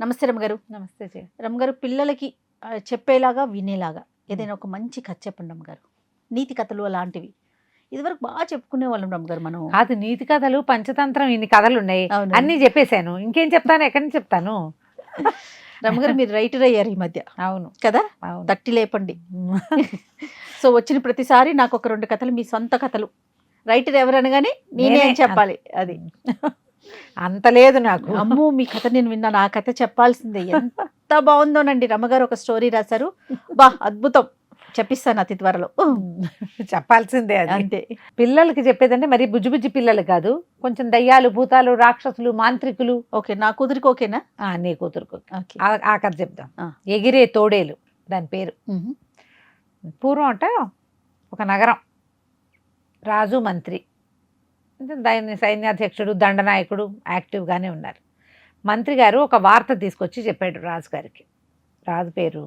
నమస్తే రమ్మగారు. నమస్తే జయ. రమ్మగారు, పిల్లలకి చెప్పేలాగా వినేలాగా ఏదైనా ఒక మంచి కథ చెప్పండి రమ్మగారు. నీతి కథలు అలాంటివి ఇదివరకు బాగా చెప్పుకునే వాళ్ళం రమ్మగారు మనం. కాదు, నీతి కథలు, పంచతంత్రం, ఇన్ని కథలు ఉన్నాయి. అవును. అన్ని చెప్పేశాను, ఇంకేం చెప్తాను, ఎక్కడి నుంచి చెప్తాను. రమ్మగారు, మీరు రైటర్ అయ్యారు ఈ మధ్య. అవును కదా, అవును. తట్టి లేపండి. సో వచ్చిన ప్రతిసారి నాకు ఒక 2 కథలు, మీ సొంత కథలు. రైటర్ ఎవరనగానే నేనే అని చెప్పాలి. అది అంత లేదు నాకు. అమ్మో, మీ కథ నేను విన్నాను, ఆ కథ చెప్పాల్సిందే. ఎంత బాగుందోనండి. రమ్మగారు ఒక స్టోరీ రాశారు, బా అద్భుతం. చెప్పిస్తాను అతి త్వరలో. చెప్పాల్సిందే అది. అంతే. పిల్లలకి చెప్పేదంటే మరి బుజ్జి బుజ్జి పిల్లలు కాదు, కొంచెం దయ్యాలు, భూతాలు, రాక్షసులు, మాంత్రికులు. ఓకే, నా కూతురికి ఓకేనా? నీ కూతురుకు ఓకే. ఆ కథ చెప్దాం. ఎగిరే తోడేలు దాని పేరు. పూర్వం అంట ఒక నగరం, రాజు, మంత్రి, దాని సైన్యాధ్యక్షుడు, దండనాయకుడు యాక్టివ్గానే ఉన్నారు. మంత్రి గారు ఒక వార్త తీసుకొచ్చి చెప్పాడు రాజుగారికి. రాజు పేరు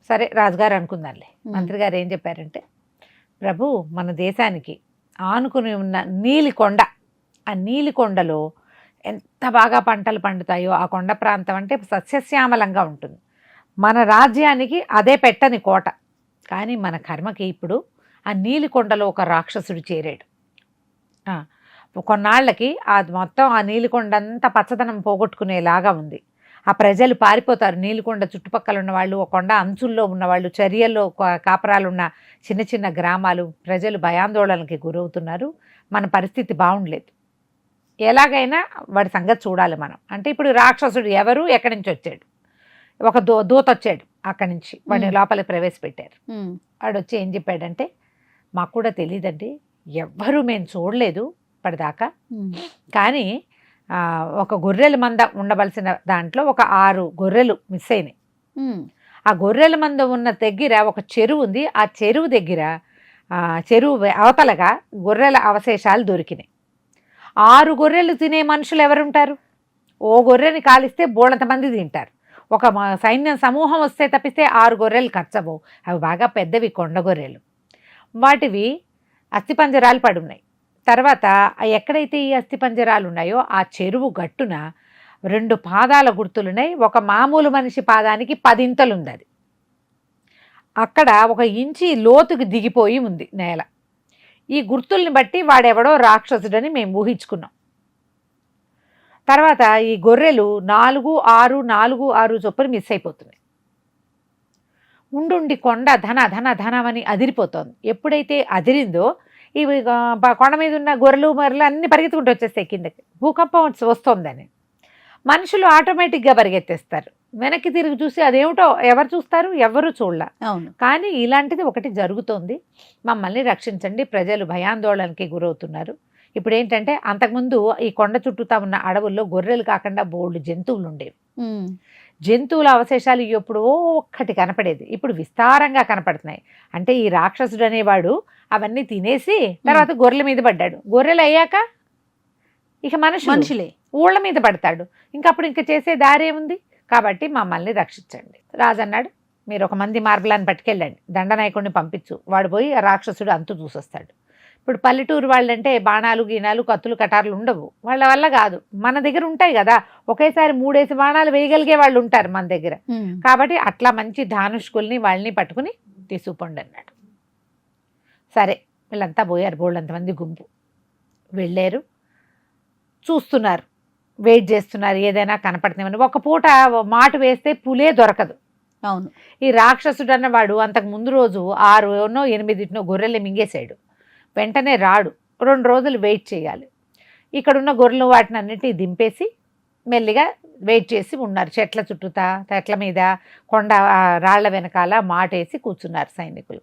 సరే రాజుగారు అనుకుందాంలే. మంత్రి గారు ఏం చెప్పారంటే, ప్రభు, మన దేశానికి ఆనుకుని ఉన్న నీలికొండ, ఆ నీలికొండలో ఎంత బాగా పంటలు పండుతాయో, ఆ కొండ ప్రాంతం అంటే సస్యశ్యామలంగా ఉంటుంది. మన రాజ్యానికి అదే పెట్టని కోట. కానీ మన కర్మకి ఇప్పుడు ఆ నీలికొండలో ఒక రాక్షసుడు చేరాడు. కొన్నాళ్ళకి అది మొత్తం ఆ నీలికొండ అంతా పచ్చదనం పోగొట్టుకునేలాగా ఉంది. ఆ ప్రజలు పారిపోతారు. నీలికొండ చుట్టుపక్కల ఉన్నవాళ్ళు, ఒక కొండ అంచుల్లో ఉన్నవాళ్ళు, చర్యల్లో కాపురాలున్న చిన్న చిన్న గ్రామాలు, ప్రజలు భయాందోళనకి గురవుతున్నారు. మన పరిస్థితి బాగుండలేదు. ఎలాగైనా వాడి సంగతి చూడాలి మనం. అంటే ఇప్పుడు రాక్షసుడు ఎవరు, ఎక్కడి నుంచి వచ్చాడు? ఒక దూత వచ్చాడు అక్కడి నుంచి, వాడిని లోపలికి ప్రవేశపెట్టారు. వాడు వచ్చి ఏం చెప్పాడంటే, మాకు కూడా తెలియదండి, ఎవ్వరూ మేము చూడలేదు ఇప్పటిదాకా, కానీ ఒక గొర్రెల మంద ఉండవలసిన దాంట్లో ఒక 6 గొర్రెలు మిస్ అయినాయి. ఆ గొర్రెల మంద ఉన్న దగ్గర ఒక చెరువు ఉంది. ఆ చెరువు దగ్గర చెరువు అవతలగా గొర్రెల అవశేషాలు దొరికినాయి. 6 గొర్రెలు తినే మనుషులు ఎవరుంటారు? ఓ గొర్రెని కాలిస్తే బోళంత మంది తింటారు. ఒక సైన్యం సమూహం వస్తే తప్పిస్తే 6 గొర్రెలు ఖర్చవు. అవి బాగా పెద్దవి, కొండ గొర్రెలు. వాటివి అస్థిపంజరాలు పడున్నాయి. తర్వాత ఎక్కడైతే ఈ అస్థిపంజరాలు ఉన్నాయో ఆ చెరువు గట్టున 2 పాదాల గుర్తులున్నాయి. ఒక మామూలు మనిషి పాదానికి 10 ఇంతలు ఉంది. అది అక్కడ 1 ఇంచి లోతుకి దిగిపోయి ఉంది నేల. ఈ గుర్తుల్ని బట్టి వాడెవడో రాక్షసుడని మేము ఊహించుకున్నాం. తర్వాత ఈ గొర్రెలు 4, 6, 4, 6 చొప్పున మిస్ అయిపోతున్నాయి. ఉండుండి కొండ ధన ధన ధనమని అదిరిపోతుంది. ఎప్పుడైతే అదిరిందో ఇవి కొండ మీద ఉన్న గొర్రెలు మర్రెలు అన్ని పరిగెత్తుకుంటూ వచ్చేస్తాయి కిందకి. భూకంపం వస్తుందని మనుషులు ఆటోమేటిక్గా పరిగెత్తేస్తారు. వెనక్కి తిరిగి చూసి అదేమిటో ఎవరు చూస్తారు? ఎవరు చూడలే. అవును. కానీ ఇలాంటిది ఒకటి జరుగుతోంది, మమ్మల్ని రక్షించండి, ప్రజలు భయాందోళనకి గురవుతున్నారు. ఇప్పుడు ఏంటంటే, అంతకుముందు ఈ కొండ చుట్టూతా ఉన్న అడవుల్లో గొర్రెలు కాకుండా బోల్డ్ జంతువులు ఉండేవి. జంతువుల అవశేషాలు ఎప్పుడో ఒక్కటి కనపడేది, ఇప్పుడు విస్తారంగా కనపడుతున్నాయి. అంటే ఈ రాక్షసుడు అనేవాడు అవన్నీ తినేసి తర్వాత గొర్రెల మీద పడ్డాడు. గొర్రెలు అయ్యాక ఇక మనుషులే ఊళ్ళ మీద పడతాడు. ఇంకప్పుడు ఇంకా చేసే దారేముంది? కాబట్టి మమ్మల్ని రక్షించండి. రాజు అన్నాడు, మీరు ఒక మంది మార్బలాన్ని పట్టుకెళ్ళండి, దండనాయకుడిని పంపించు, వాడు పోయి ఆ రాక్షసుడు అంతు చూసొస్తాడు. ఇప్పుడు పల్లెటూరు వాళ్ళంటే బాణాలు, గీనాలు, కత్తులు, కటార్లు ఉండవు, వాళ్ళ వల్ల కాదు. మన దగ్గర ఉంటాయి కదా, ఒకేసారి 3 బాణాలు వేయగలిగే వాళ్ళు ఉంటారు మన దగ్గర. కాబట్టి అట్లా మంచి ధానుష్కుల్ని వాళ్ళని పట్టుకుని తీసుకుపోండి అన్నాడు. సరే, వీళ్ళంతా పోయారు, బోళ్ళంతమంది గుంపు వెళ్ళారు. చూస్తున్నారు, వెయిట్ చేస్తున్నారు, ఏదైనా కనపడుతుందని. ఒక పూట మాట వేస్తే పులే దొరకదు. అవును. ఈ రాక్షసుడు అన్నవాడు అంతకు ముందు రోజు 6నో 8 గొర్రెలు మింగేశాడు. వెంటనే రాడు, 2 రోజులు వెయిట్ చేయాలి. ఇక్కడున్న గొర్రెలు వాటిని అన్నిటినీ దింపేసి మెల్లిగా వెయిట్ చేసి ఉన్నారు. చెట్ల చుట్టూతా, చెట్ల మీద, కొండ రాళ్ల వెనకాల మాటేసి కూర్చున్నారు సైనికులు.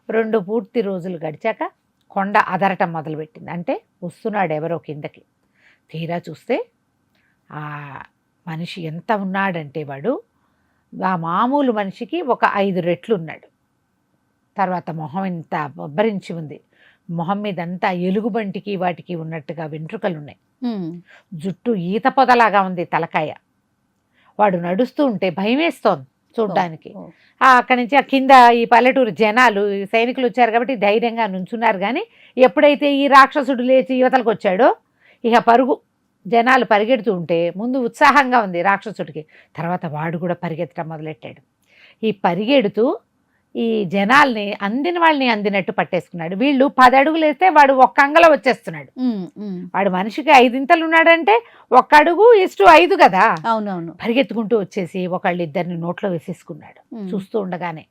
2 పూర్తి రోజులు గడిచాక కొండ అదరటం మొదలుపెట్టింది. అంటే వస్తున్నాడు ఎవరో కిందకి. తీరా చూస్తే ఆ మనిషి ఎంత ఉన్నాడంటే, వాడు ఆ మామూలు మనిషికి ఒక 5 రెట్లు ఉన్నాడు. తర్వాత మొహం ఇంత బొబ్బరించి ఉంది. మొహం మీదంతా ఎలుగుబంటికి వాటికి ఉన్నట్టుగా వెంట్రుకలు ఉన్నాయి. జుట్టు ఈత పొదలాగా ఉంది తలకాయ. వాడు నడుస్తూ ఉంటే భయం వేస్తోంది చూడ్డానికి. అక్కడి నుంచి ఆ కింద ఈ పల్లెటూరు జనాలు, సైనికులు వచ్చారు కాబట్టి ధైర్యంగా నుంచున్నారు. కానీ ఎప్పుడైతే ఈ రాక్షసుడు లేచి యువతలకు వచ్చాడో ఇక పరుగు జనాలు పరిగెడుతూ ఉంటే ముందు ఉత్సాహంగా ఉంది రాక్షసుడికి, తర్వాత వాడు కూడా పరిగెత్తడం మొదలెట్టాడు. ఈ పరిగెడుతూ ఈ జనాల్ని అందిన వాళ్ళని అందినట్టు పట్టేసుకున్నాడు. వీళ్ళు 10 అడుగులు వేస్తే వాడు 1 అంగలో వచ్చేస్తున్నాడు. వాడు మనిషికి 5 ఇంతలు ఉన్నాడంటే 1 అడుగు ఇస్టు 5 కదా. అవునవును. పరిగెత్తుకుంటూ వచ్చేసి ఒకళ్ళు ఇద్దరిని నోట్లో వేసేసుకున్నాడు. చూస్తూ ఉండగానే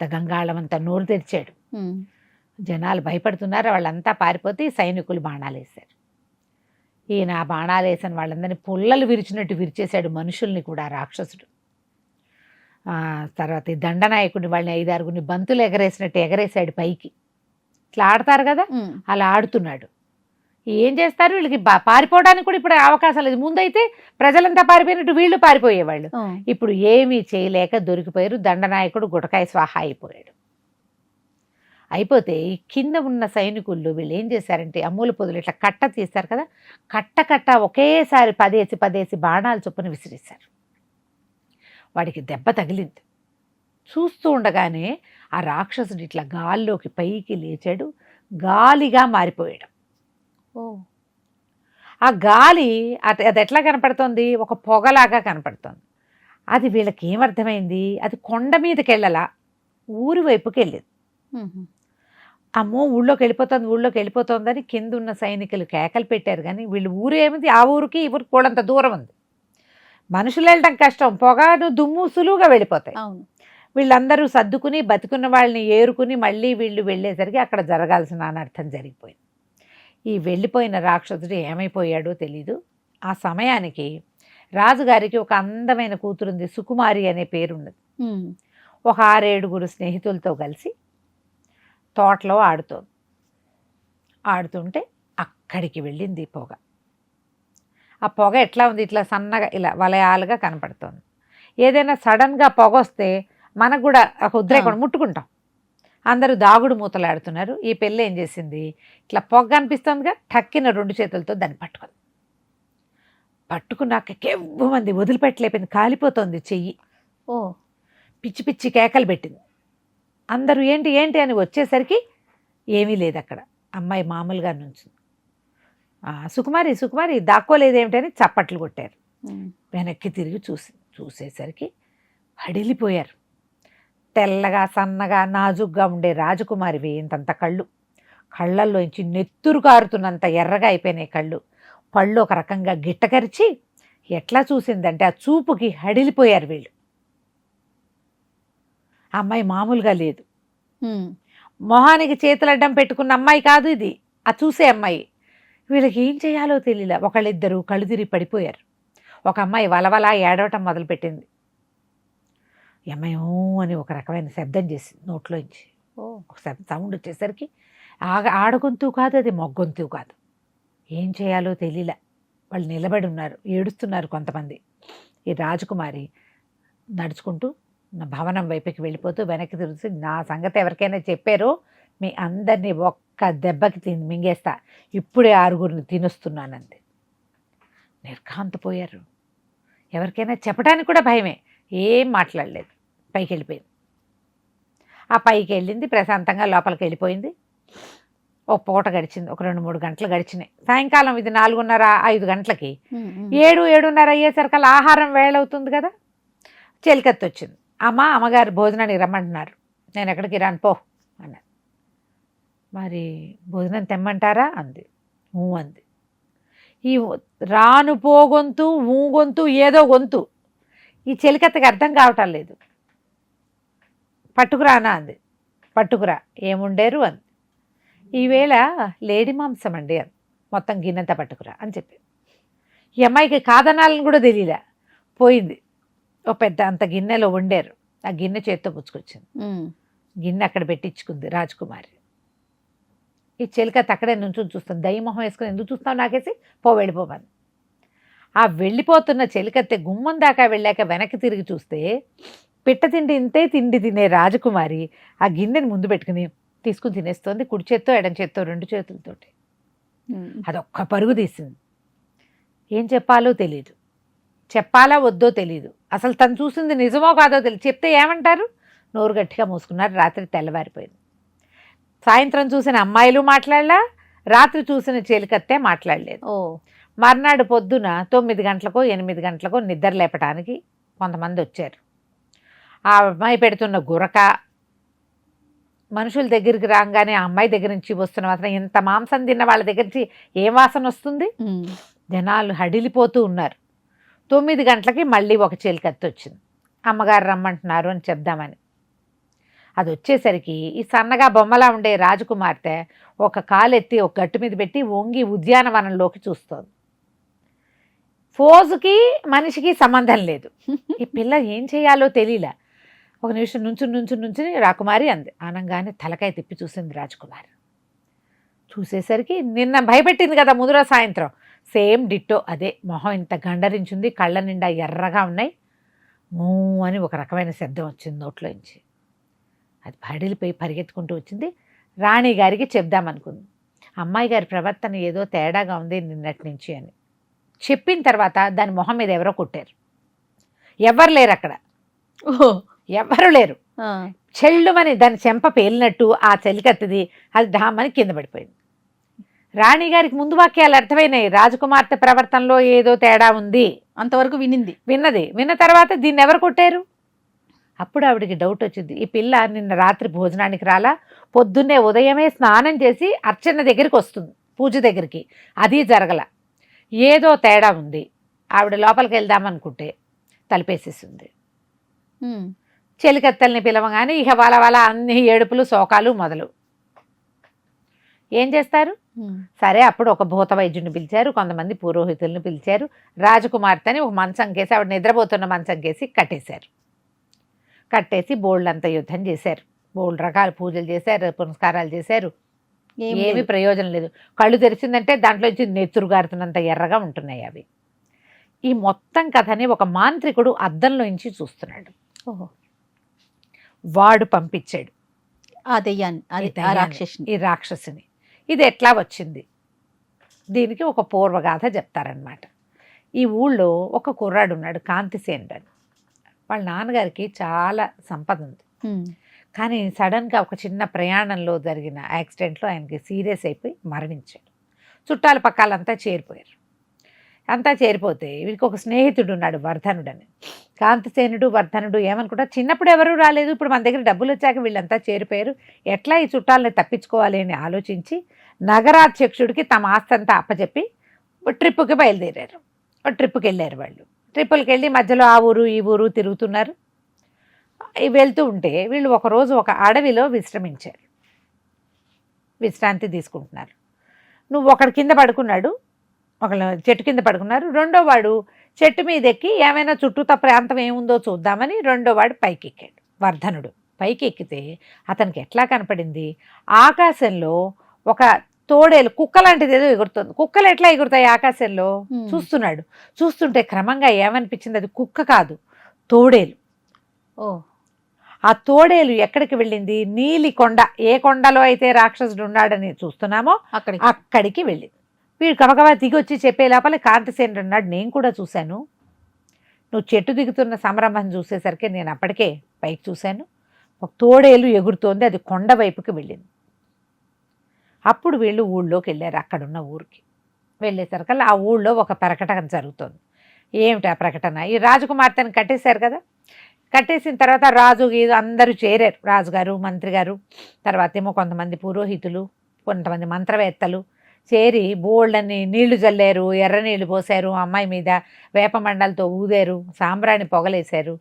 గంగాళం అంతా నోరు తెరిచాడు. జనాలు భయపడుతున్నారు. వాళ్ళంతా పారిపోతే సైనికులు బాణాలు వేశారు. ఈయన బాణాలు వేసిన వాళ్ళందరినీ పుల్లలు విరిచినట్టు విరిచేశాడు, మనుషుల్ని కూడా రాక్షసుడు. తర్వాత ఈ దండనాయకుడిని వాళ్ళని 5-6 బంతులు ఎగరేసినట్టు ఎగరేసాడు పైకి. ఇట్లా ఆడతారు కదా, అలా ఆడుతున్నాడు. ఏం చేస్తారు వీళ్ళకి, పారిపోవడానికి కూడా ఇప్పుడు అవకాశం లేదు. ముందైతే ప్రజలంతా పారిపోయినట్టు వీళ్ళు పారిపోయేవాళ్ళు. ఇప్పుడు ఏమీ చేయలేక దొరికిపోయారు. దండనాయకుడు గుటకాయ స్వాహ అయిపోయాడు. అయిపోతే ఈ కింద ఉన్న సైనికులు వీళ్ళు ఏం చేశారంటే అమ్ముల పొదులు ఇట్లా కట్ట తీస్తారు కదా, కట్ట ఒకేసారి 10 బాణాలు చొప్పున విసిరేశారు. వాడికి దెబ్బ తగిలింది. చూస్తూ ఉండగానే ఆ రాక్షసుడు ఇట్లా గాల్లోకి పైకి లేచాడు, గాలిగా మారిపోయాడు. ఆ గాలి అది ఎట్లా కనపడుతోంది, ఒక పొగలాగా కనపడుతోంది. అది వీళ్ళకి ఏమర్థమైంది, అది కొండ మీదకి వెళ్ళలా, ఊరి వైపుకి వెళ్ళేది. అమ్మో ఊళ్ళోకి వెళ్ళిపోతుందని కింద ఉన్న సైనికులు కేకలు పెట్టారు. కానీ వీళ్ళు ఊరు ఏమిటి, ఆ ఊరికి ఈ ఊరికి కూడంత దూరం ఉంది. మనుషులు వెళ్ళడం కష్టం, పొగను దుమ్ము సులువుగా వెళ్ళిపోతాయి. వీళ్ళందరూ సర్దుకుని బతుకున్న వాళ్ళని ఏరుకుని మళ్ళీ వీళ్ళు వెళ్ళేసరికి అక్కడ జరగాల్సిన అనర్థం జరిగిపోయింది. ఈ వెళ్ళిపోయిన రాక్షసుడు ఏమైపోయాడో తెలీదు. ఆ సమయానికి రాజుగారికి ఒక అందమైన కూతురుంది, సుకుమారి అనే పేరున్నది. ఒక 6-7 స్నేహితులతో కలిసి తోటలో ఆడుతుంటే అక్కడికి వెళ్ళింది పొగ. ఆ పొగ ఎట్లా ఉంది, ఇట్లా సన్నగా ఇలా వలయాలుగా కనపడుతోంది. ఏదైనా సడన్గా పొగ వస్తే మనకు కూడా ఒక ఉద్రేకం, ముట్టుకుంటాం. అందరూ దాగుడు మూతలాడుతున్నారు. ఈ పిల్ల ఏం చేసింది, ఇట్లా పొగ అనిపిస్తుందిగా, టక్కిన 2 చేతులతో దాన్ని పట్టుకున్నాక కెవ్వమంది వదిలిపెట్టలేపింది, కాలిపోతుంది చెయ్యి. పిచ్చి పిచ్చి కేకలు పెట్టింది. అందరూ ఏంటి ఏంటి అని వచ్చేసరికి ఏమీ లేదు అక్కడ. అమ్మాయి మామూలుగా నుంచింది. సుకుమారి దాక్కోలేదేమిటని చప్పట్లు కొట్టారు. వెనక్కి తిరిగి చూసేసరికి హడిలిపోయారు. తెల్లగా సన్నగా నాజుగ్గా ఉండే రాజకుమారివి ఇంతంత కళ్ళల్లోంచి నెత్తురు కారుతున్నంత ఎర్రగా అయిపోయినాయి కళ్ళు. పళ్ళు ఒక రకంగా గిట్టకరిచి ఎట్లా చూసిందంటే ఆ చూపుకి హడిలిపోయారు వీళ్ళు. అమ్మాయి మామూలుగా లేదు. మొహానికి చేతులడ్డం పెట్టుకున్న అమ్మాయి కాదు ఇది, ఆ చూసే అమ్మాయి. వీళ్ళకి ఏం చేయాలో తెలియలే. ఒకళ్ళిద్దరు కళ్ళు తిరిగి పడిపోయారు. ఒక అమ్మాయి వలవలా ఏడవటం మొదలుపెట్టింది. ఈ అమ్మాయి ఓ అని ఒక రకమైన శబ్దం చేసింది నోట్లోంచి. ఒక సౌండ్ వచ్చేసరికి ఆడగొంతు కాదు, అది మొగ్గొంతు కాదు. ఏం చేయాలో తెలియలే. వాళ్ళు నిలబడి ఉన్నారు, ఏడుస్తున్నారు కొంతమంది. ఈ రాజకుమారి నడుచుకుంటూ నా భవనం వైపుకి వెళ్ళిపోతూ వెనక్కి తిరుగుతూ, నా సంగతి ఎవరికైనా చెప్పారో మీ అందరినీ ఒక్క దెబ్బకి మింగేస్తా, ఇప్పుడే 6 తినొస్తున్నానంది. నిర్ఘాంతపోయారు. ఎవరికైనా చెప్పడానికి కూడా భయమే. ఏం మాట్లాడలేదు, పైకి వెళ్ళిపోయింది. ఆ పైకి వెళ్ళింది, ప్రశాంతంగా లోపలికి వెళ్ళిపోయింది. ఒక పూట గడిచింది, ఒక 2-3 గంటలు గడిచినాయి. సాయంకాలం ఇది 4:30-5 గంటలకి 7-7:30 అయ్యేసరికల్లా ఆహారం వేళవుతుంది కదా. చెలికత్తి వచ్చింది. అమ్మగారు భోజనానికి రమ్మంటున్నారు. నేను ఎక్కడికి రాను పో అన్నారు. మరి భోజనం తెమ్మంటారా అంది. అంది. ఈ రాను పోగొంతు ఊగొంతు ఏదో గొంతు ఈ చెలికత్తకి అర్థం కావటం లేదు. పట్టుకురానా అంది. పట్టుకురా. ఏముండేరు అంది. ఈవేళ లేడి మాంసం అండి అంది. మొత్తం గిన్నెంతా పట్టుకురా అని చెప్పి. ఈ అమ్మాయికి కాదనాలని కూడా తెలియలే. పోయింది. ఓ పెద్ద అంత గిన్నెలో వండారు. ఆ గిన్నె చేత్తో పుచ్చుకొచ్చింది. గిన్నె అక్కడ పెట్టించుకుంది రాజకుమారి. ఈ చెలికత్త అక్కడే నుంచి చూస్తుంది. దయ్యమొహం వేసుకుని ఎందుకు చూస్తావు నాకేసి, వెళ్ళిపోమని. ఆ వెళ్ళిపోతున్న చెలికత్తె గుమ్మం దాకా వెళ్ళాక వెనక్కి తిరిగి చూస్తే పిట్ట తిండి ఇంతే తిండి తినే రాజకుమారి ఆ గిన్నెని ముందు పెట్టుకుని తీసుకుని తినేస్తోంది. కుడి చేత్తో ఎడం చేత్తో 2 చేతులతోటి. అదొక్క పరుగు తీసింది. ఏం చెప్పాలో తెలీదు, చెప్పాలా వద్దో తెలీదు. అసలు తను చూసింది నిజమో కాదో తెలియదు. చెప్తే ఏమంటారు? నోరు గట్టిగా మూసుకున్నారు. రాత్రి తెల్లవారిపోయింది. సాయంత్రం చూసిన అమ్మాయిలు మాట్లాడలా, రాత్రి చూసిన చెలికత్తే మాట్లాడలేదు. మర్నాడు పొద్దున 9 గంటలకో 8 గంటలకో నిద్ర లేపటానికి కొంతమంది వచ్చారు. ఆ అమ్మాయి పెడుతున్న గురక, మనుషుల దగ్గరికి రాగానే ఆ అమ్మాయి దగ్గర నుంచి వస్తున్న మాత్రం ఇంత మాంసం తిన్న వాళ్ళ దగ్గర నుంచి ఏ వాసన వస్తుంది? జనాలు హడిలిపోతూ ఉన్నారు. 9 గంటలకి మళ్ళీ ఒక చెలికత్తి వచ్చింది. అమ్మగారు రమ్మంటున్నారు అని చెప్దామని. అది వచ్చేసరికి ఈ సన్నగా బొమ్మలా ఉండే రాజకుమార్తె ఒక కాలెత్తి ఒక గట్టు మీద పెట్టి వంగి ఉద్యానవనంలోకి చూస్తోంది. ఫోజుకి మనిషికి సంబంధం లేదు. ఈ పిల్ల ఏం చేయాలో తెలియలే. ఒక నిమిషం నుంచుని రాకుమారి అంది. అనగానే తలకాయ తిప్పి చూసింది రాజకుమారి. చూసేసరికి నిన్న భయపెట్టింది కదా ముదుర సాయంత్రం, సేమ్ డిట్టో అదే. మొహం ఇంత గండరించింది, కళ్ళ నిండా ఎర్రగా ఉన్నాయి. మూ అని ఒక రకమైన శబ్దం వచ్చింది నోట్లోంచి. అది బడిలిపోయి పరిగెత్తుకుంటూ వచ్చింది. రాణి గారికి చెప్దామనుకుంది. అమ్మాయి గారి ప్రవర్తన ఏదో తేడాగా ఉంది నిన్నటి నుంచి అని చెప్పిన తర్వాత దాని మొహం మీద ఎవరో కొట్టారు. ఎవరు లేరు అక్కడ, ఎవరు లేరు. చెల్లుమని దాని చెంప పేలినట్టు ఆ చెలికత్తిది అది ఢామని కింద పడిపోయింది. రాణిగారికి ముందు వాక్యాలు అర్థమైనాయి. రాజకుమార్తె ప్రవర్తనలో ఏదో తేడా ఉంది అంతవరకు విన్న తర్వాత దీన్ని ఎవరు కొట్టారు? అప్పుడు ఆవిడికి డౌట్ వచ్చింది. ఈ పిల్ల నిన్న రాత్రి భోజనానికి రాలా, పొద్దున్నే ఉదయమే స్నానం చేసి అర్చన దగ్గరికి వస్తుంది, పూజ దగ్గరికి. అది జరగల, ఏదో తేడా ఉంది. ఆవిడ లోపలికి వెళ్దామనుకుంటే తలుపేసేసింది. చెలికత్తెల్ని పిలవగానే ఇక వాళ్ళ అన్ని ఏడుపులు శోకాలు మొదలు. ఏం చేస్తారు? సరే, అప్పుడు ఒక భూత వైద్యుని పిలిచారు, కొంతమంది పురోహితులను పిలిచారు. రాజకుమార్తెని ఒక మంచం కేసి, ఆవిడ నిద్రపోతున్న మంచం కేసి కట్టేశారు. కట్టేసి బోల్డ్ యుద్ధం చేశారు, బోల్డ్ రకాల పూజలు చేశారు, పునస్కారాలు చేశారు. ఏమీ ప్రయోజనం లేదు. కళ్ళు తెరిచిందంటే దాంట్లోంచి నెత్తురు గారుతున్నంత ఎర్రగా ఉంటున్నాయి అవి. ఈ మొత్తం కథని ఒక మాంత్రికుడు అద్దంలోంచి చూస్తున్నాడు. వాడు పంపించాడు ఆ దెయ్యాన్ని, ఈ రాక్షసిని. ఇది ఎట్లా వచ్చింది? దీనికి ఒక పూర్వగాథ చెప్తారనమాట. ఈ ఊళ్ళో ఒక కుర్రాడు ఉన్నాడు, కాంతిసేనుడు అని. వాళ్ళ నాన్నగారికి చాలా సంపద ఉంది. కానీ సడన్గా ఒక చిన్న ప్రయాణంలో జరిగిన యాక్సిడెంట్లో ఆయనకి సీరియస్ అయిపోయి మరణించాడు. చుట్టాల పక్కాలంతా చేరిపోయారు. అంతా చేరిపోతే వీరికి ఒక స్నేహితుడు ఉన్నాడు, వర్ధనుడని. కాంతిసేనుడు వర్ధనుడు ఏమనుకుంటా, చిన్నప్పుడు ఎవరూ రాలేదు, ఇప్పుడు మన దగ్గర డబ్బులు వచ్చాక వీళ్ళంతా చేరిపోయారు, ఎట్లా ఈ చుట్టాలని తప్పించుకోవాలి అని ఆలోచించి నగరాధ్యక్షుడికి తమ ఆస్తి అంతా అప్పచెప్పి ట్రిప్పుకి బయలుదేరారు. ట్రిప్పుకి వెళ్ళారు వాళ్ళు. ట్రిప్పులకి వెళ్ళి మధ్యలో ఆ ఊరు ఈ ఊరు తిరుగుతున్నారు. వెళ్తూ ఉంటే వీళ్ళు ఒకరోజు ఒక అడవిలో విశ్రమించారు, విశ్రాంతి తీసుకుంటున్నారు. నువ్వు ఒకడి కింద పడుకున్నాడు, ఒకళ్ళు చెట్టు కింద పడుకున్నారు. రెండో వాడు చెట్టు మీద ఎక్కి ఏమైనా చుట్టూతా ప్రాంతం ఏముందో చూద్దామని రెండో వాడు పైకి ఎక్కాడు. వర్ధనుడు పైకి ఎక్కితే అతనికి ఎట్లా కనపడింది, ఆకాశంలో ఒక తోడేలు కుక్క లాంటిది ఏదో ఎగురుతుంది. కుక్కలు ఎట్లా ఎగురుతాయి ఆకాశంలో? చూస్తున్నాడు. చూస్తుంటే క్రమంగా ఏమనిపించింది, అది కుక్క కాదు, తోడేలు. ఆ తోడేలు ఎక్కడికి వెళ్ళింది? నీలి కొండ, ఏ కొండలో అయితే రాక్షసుడు ఉన్నాడని చూస్తున్నామో అక్కడికి వెళ్ళింది. వీడు గబగబా దిగి వచ్చి చెప్పే లోపల కాంతిసేనుడు అన్నాడు, నేను కూడా చూశాను, నువ్వు చెట్టు దిగుతున్న సంరంభం చూసేసరికి నేను అప్పటికే పైకి చూశాను, ఒక తోడేలు ఎగురుతోంది, అది కొండ వైపుకి వెళ్ళింది. అప్పుడు వీళ్ళు ఊళ్ళోకి వెళ్ళారు. అక్కడున్న ఊరికి వెళ్ళేసరికల్లా ఆ ఊళ్ళో ఒక ప్రకటన జరుగుతుంది. ఏమిటి ఆ ప్రకటన? ఈ రాజకుమార్తెను కట్టేశారు కదా, కట్టేసిన తర్వాత రాజు అందరూ చేరారు, రాజుగారు, మంత్రి గారు, తర్వాత ఏమో కొంతమంది పురోహితులు, కొంతమంది మంత్రవేత్తలు చేరి బోళ్ళని నీళ్లు జల్లారు, ఎర్ర నీళ్లు పోసారు, అమ్మాయి మీద వేప మండలతో ఊదారు, సాంబ్రాణి పొగలేశారు.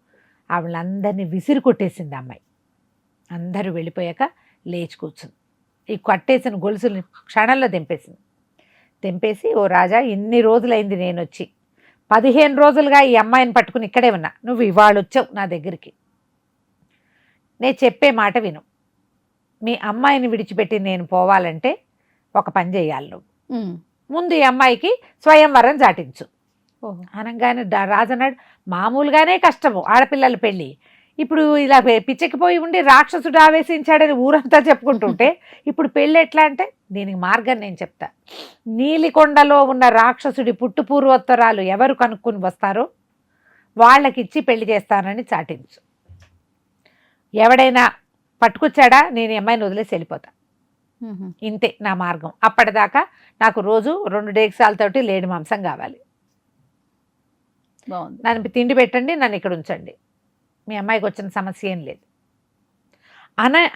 వాళ్ళందరినీ విసిరి కొట్టేసింది అమ్మాయి. అందరూ వెళ్ళిపోయాక లేచి కూర్చుంది. ఈ కట్టేసిన గొలుసుని క్షణంలో తెంపేసి, ఓ రాజా, ఇన్ని రోజులైంది నేను వచ్చి, 15 రోజులుగా ఈ అమ్మాయిని పట్టుకుని ఇక్కడే ఉన్నా, నువ్వు ఇవాళ వచ్చావు నా దగ్గరికి, నేను చెప్పే మాట విను. మీ అమ్మాయిని విడిచిపెట్టి నేను పోవాలంటే ఒక పని చేయాలి, నువ్వు ముందు ఈ అమ్మాయికి స్వయంవరం చాటించు అనగానే రాజు అన్నాడు, మామూలుగానే కష్టము ఆడపిల్లల పెళ్ళి, ఇప్పుడు ఇలా పిచ్చెక్కిపోయి ఉండి రాక్షసుడు ఆవేశించాడని ఊరంతా చెప్పుకుంటుంటే ఇప్పుడు పెళ్ళి ఎట్లా అంటే, దీనికి మార్గం నేను చెప్తా. నీలికొండలో ఉన్న రాక్షసుడి పుట్టుపూర్వోత్తరాలు ఎవరు కనుక్కుని వస్తారో వాళ్ళకిచ్చి పెళ్లి చేస్తానని చాటించు. ఎవడైనా పట్టుకొచ్చాడా, నేను ఈ అమ్మాయిని వదిలేసి వెళ్ళిపోతా. ఇంతే నా మార్గం. అప్పటిదాకా నాకు రోజు 2 డేక్సాలతోటి లేడి మాంసం కావాలి. బాగుంది. నన్ను తిండి పెట్టండి, నన్ను ఇక్కడ ఉంచండి, మీ అమ్మాయికి వచ్చిన సమస్య ఏం లేదు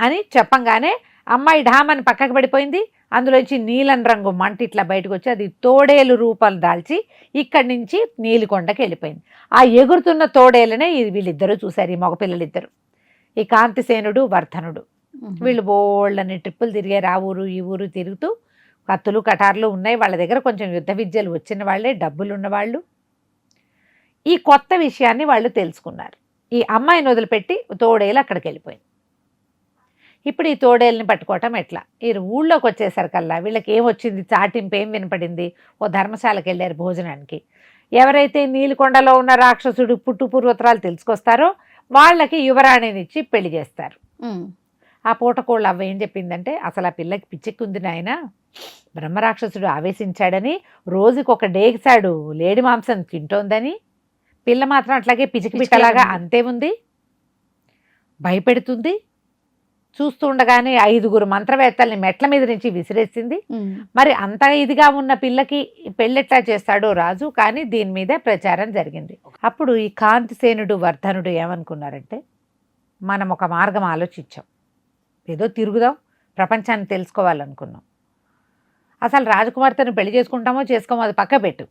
అని చెప్పంగానే అమ్మాయి ఢామని పక్కకు పడిపోయింది. అందులోంచి నీలం రంగు మంట ఇట్లా బయటకు వచ్చి అది తోడేలు రూపాలు దాల్చి ఇక్కడి నుంచి నీలికొండకి వెళ్ళిపోయింది. ఆ ఎగురుతున్న తోడేలనే వీళ్ళిద్దరూ చూశారు, ఈ మగపిల్లలిద్దరు, ఈ కాంతిసేనుడు వర్ధనుడు. వీళ్ళు బోళ్ళని ట్రిప్పులు తిరిగారు, ఆ ఊరు ఈ ఊరు తిరుగుతూ. కత్తులు కటార్లు ఉన్నాయి వాళ్ళ దగ్గర, కొంచెం యుద్ధ విద్యలు వచ్చిన వాళ్ళే, డబ్బులున్న వాళ్ళు. ఈ కొత్త విషయాన్ని వాళ్ళు తెలుసుకున్నారు. ఈ అమ్మాయిని వదిలిపెట్టి తోడేలు అక్కడికి వెళ్ళిపోయింది. ఇప్పుడు ఈ తోడేళ్ళని పట్టుకోవటం ఎట్లా? ఈ ఊళ్ళోకి వచ్చేసరికల్లా వీళ్ళకి ఏమొచ్చింది, చాటింపు ఏం వినపడింది? ఓ ధర్మశాలకు వెళ్ళారు భోజనానికి. ఎవరైతే నీలికొండలో ఉన్న రాక్షసుడు పుట్టు పూర్వోత్తరాలు తెలుసుకొస్తారో వాళ్ళకి యువరాణినిచ్చి పెళ్లి చేస్తారు. ఆ పూటకోళ్ళు అవ్వ ఏం చెప్పిందంటే, అసలు ఆ పిల్లకి పిచ్చెక్కుంది నాయన, బ్రహ్మరాక్షసుడు ఆవేశించాడని రోజుకొక డేగిసాడు లేడి మాంసం తింటోందని, పిల్ల మాత్రం అట్లాగే పిచ్చికి పిక్కలాగా అంతే ఉంది, భయపెడుతుంది. చూస్తూ ఉండగానే 5 మంత్రవేత్తల్ని మెట్ల మీద నుంచి విసిరేసింది. మరి అంత ఇదిగా ఉన్న పిల్లకి పెళ్ళెట్లా చేస్తాడో రాజు. కానీ దీని మీద ప్రచారం జరిగింది. అప్పుడు ఈ కాంతిసేనుడు వర్ధనుడు ఏమనుకున్నారంటే, మనం ఒక మార్గం ఆలోచించాం, ఏదో తిరుగుదాం, ప్రపంచాన్ని తెలుసుకోవాలనుకున్నాం. అసలు రాజకుమార్తెను పెళ్లి చేసుకుంటామో చేసుకోమో అది పక్క పెట్టు,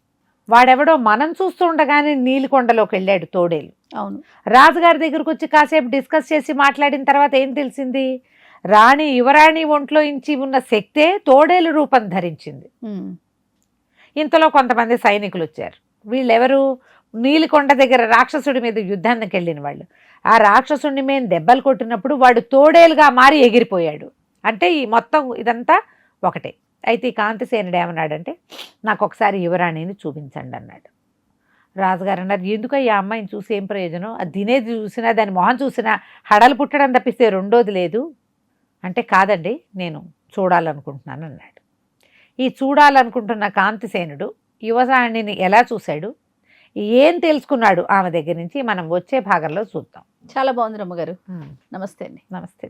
వాడెవడో మనం చూస్తూ ఉండగానే నీలికొండలోకి వెళ్ళాడు తోడేలు. అవును. రాజుగారి దగ్గరకు వచ్చి కాసేపు డిస్కస్ చేసి మాట్లాడిన తర్వాత ఏం తెలిసింది, యువరాణి ఒంట్లో ఇంచి ఉన్న శక్తే తోడేలు రూపం ధరించింది. ఇంతలో కొంతమంది సైనికులు వచ్చారు. వీళ్ళెవరు? నీలికొండ దగ్గర రాక్షసుడి మీద యుద్ధానికి వెళ్ళిన వాళ్ళు. ఆ రాక్షసుడిని మేము దెబ్బలు కొట్టినప్పుడు వాడు తోడేలుగా మారి ఎగిరిపోయాడు. అంటే ఈ మొత్తం ఇదంతా ఒకటే. అయితే ఈ కాంతిసేనుడు ఏమన్నాడంటే, నాకు ఒకసారి యువరాణిని చూపించండి అన్నాడు. రాజుగారు అన్నారు, ఎందుకో ఈ అమ్మాయిని చూసి ఏం ప్రయోజనం, అది తినేది చూసినా దాని మొహం చూసినా హడలు పుట్టడం తప్పిస్తే రెండోది లేదు అంటే, కాదండి నేను చూడాలనుకుంటున్నాను అన్నాడు. ఈ చూడాలనుకుంటున్న కాంతిసేనుడు యువరాణిని ఎలా చూశాడు, ఏం తెలుసుకున్నాడు ఆమె దగ్గర నుంచి, మనం వచ్చే భాగంలో చూద్దాం. చాలా బాగుంది రమ్మగారు. నమస్తే అండి. నమస్తే.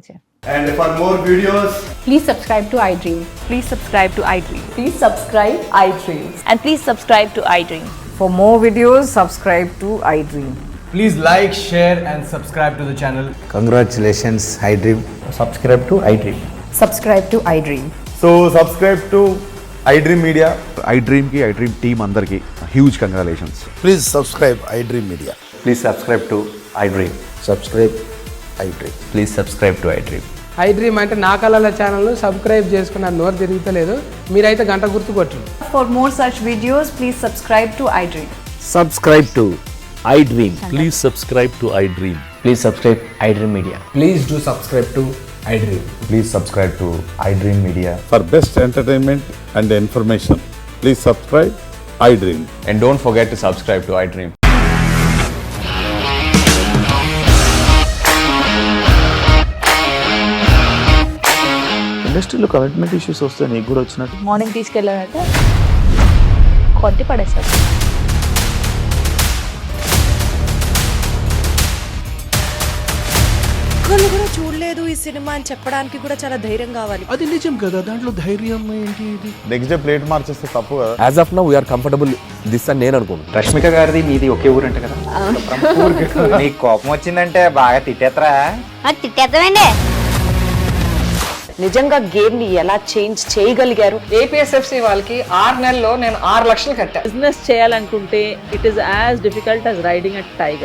And for more videos, Please subscribe to iDream. Please subscribe to iDream. Please subscribe iDream. And please subscribe to iDream. For more videos, subscribe to iDream. please like, share and subscribe to the channel. Congratulations, iDream. Subscribe to iDream. Subscribe to iDream. So subscribe to iDream Media. iDream ki iDream team andarki huge congratulations. Please subscribe iDream Media. Please subscribe to iDream. Subscribe iDream. Please subscribe to iDream. iDream అంటే నా కళల ఛానల్ను subscribe చేసుకున్న నోరు తిరుగుతలేదు, మీరైతే గంట గుర్తు కొట్టండి. For more such videos, please subscribe to iDream. Subscribe to iDream. Please subscribe to iDream. Please subscribe iDream Media. Please do subscribe to iDream. Please subscribe to iDream Media. For best entertainment and information, please subscribe iDream. And don't forget to subscribe to iDream. ఇండస్ట్రీలో commitment issues వస్తే నీకు కూడా వచ్చినట్టు morning తీసుకెళ్ళారంటే కొట్టి పడేశారు. ఒక్కళ్ళు కూడా చూడలేదు ఈ సినిమా అని చెప్పడానికి కూడా చాలా ధైర్యం కావాలి. అది నిజం కదా, దాంట్లో ధైర్యం ఏంటి? ఇది నెక్స్ట్ డే ప్లేట్ మార్చేస్తే తప్పు కదా. As of now, we are comfortable this అని నేను అనుకుంటున్నాను. రష్మిక గారిది మీది ఒకే ఊరంట కదా? నీకు కోపం వచ్చిందంటే బాగా తిట్టేత్తరా? తిట్టేద్దామండి. నిజంగా గేమ్ ని ఎలా చేంజ్ చేయగలిగారు? ఏపీఎస్ఎఫ్సి వాళ్ళకి 6 నెలల్లో నేను 6 లక్షలు కట్టా. బిజినెస్ చేయాలనుకుంటే it is as difficult as riding a tiger.